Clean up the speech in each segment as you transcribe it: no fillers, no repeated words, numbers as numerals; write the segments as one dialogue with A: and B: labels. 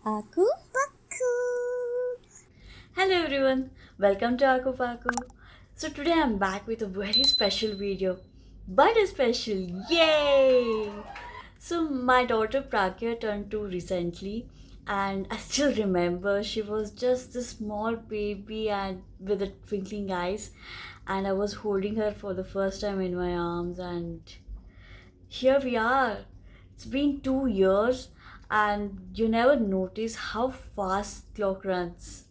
A: Aku Paku. Hello everyone, welcome to Aku Paku. So today I'm back with a very special video. Birthday special, yay! So my daughter Prakhya turned 2 recently and I still remember she was just this small baby and with the twinkling eyes, and I was holding her for the first time in my arms, and here we are. It's been 2 years, and you never notice how fast clock runs.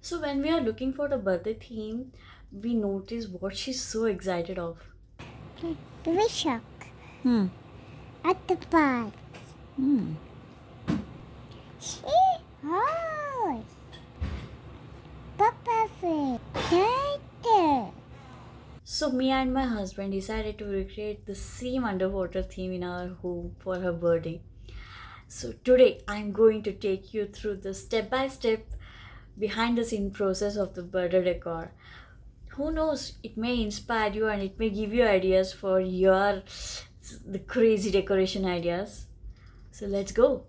A: So when we are looking for the birthday theme, we notice what she's so excited of.
B: Baby shark
A: Hmm.
B: at the park.
A: Hmm.
B: See? Oh! Papa fish. Tiger.
A: So me and my husband decided to recreate the same underwater theme in our home for her birthday. So today I'm going to take you through the step by step behind the scene process of the birthday decor. Who knows, it may inspire you and it may give you ideas for your the crazy decoration ideas. So let's go.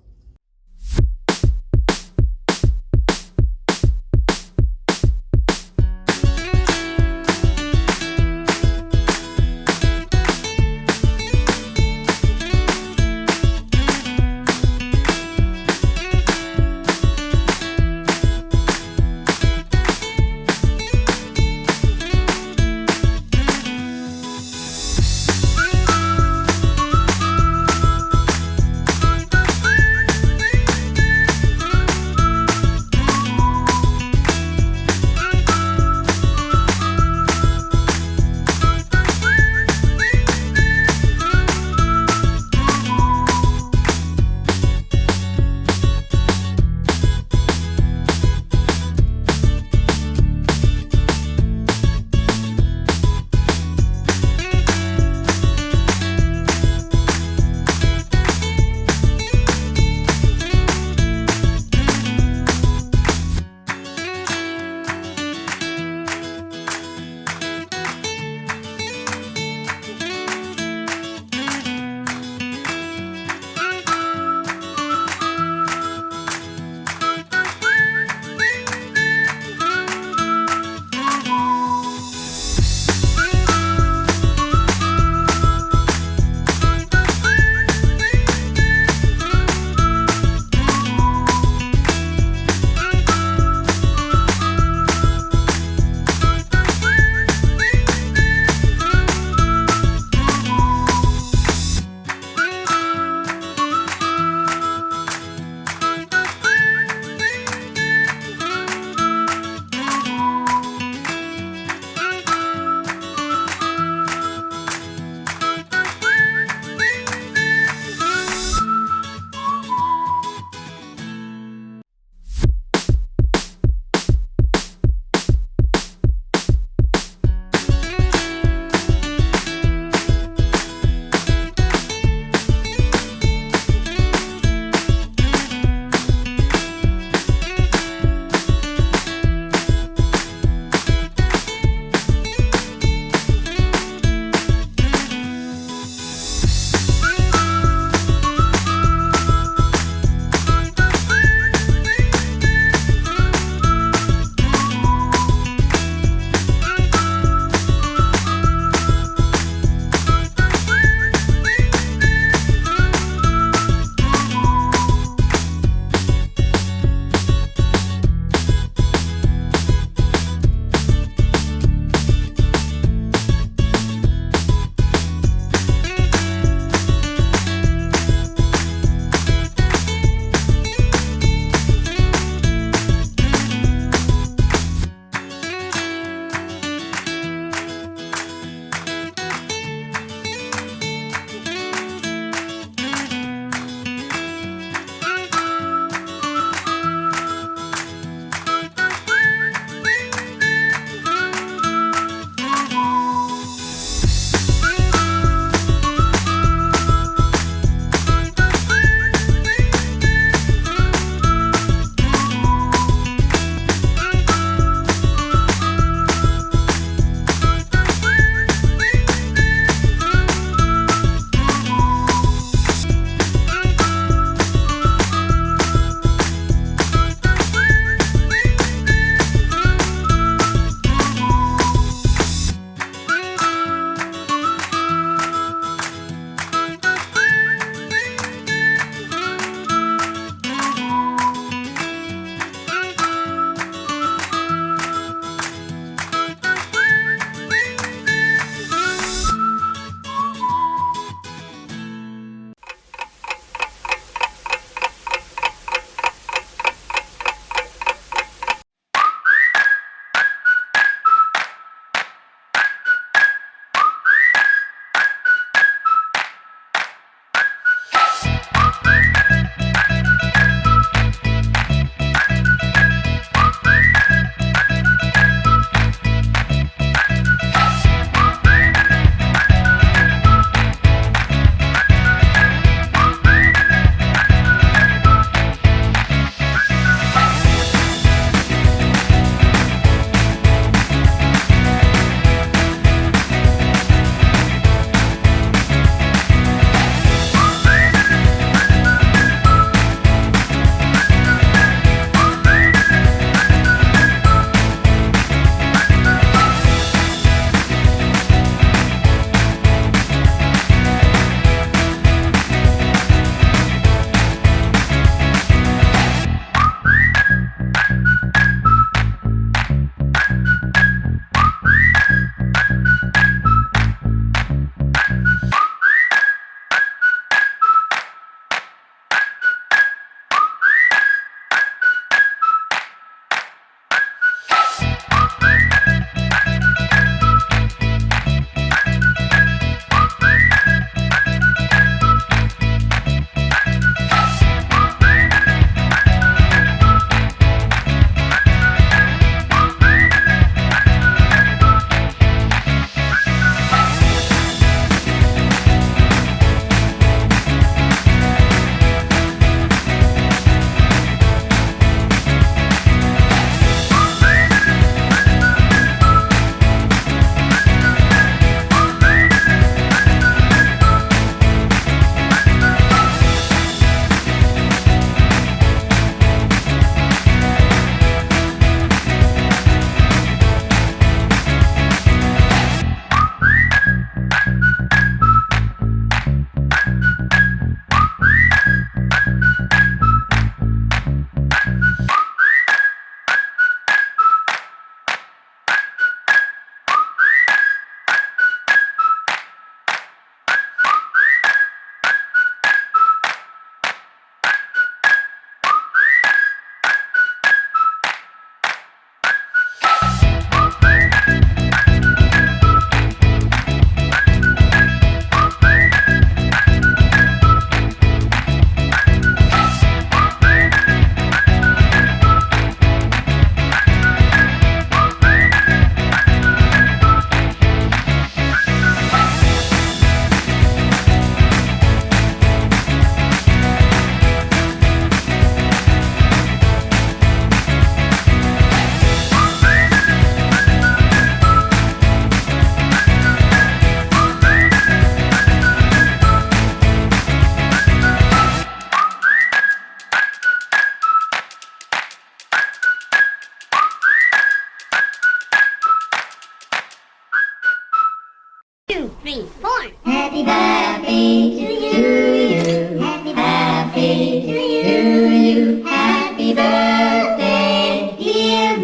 C: 3, 4. Happy birthday to you. Happy birthday to you. Happy birthday, dear.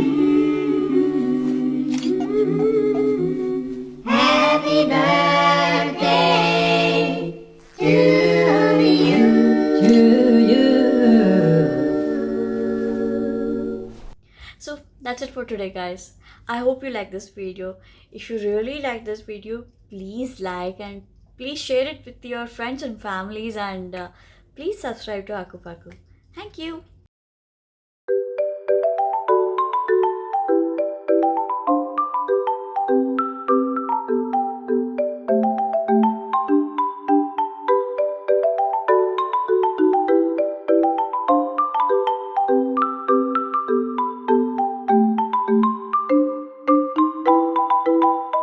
C: Happy birthday to you. To you.
A: So that's it for today, guys. I hope you like this video. If you really like this video, please like and please share it with your friends and families, and please subscribe to Aku Paku. Thank you.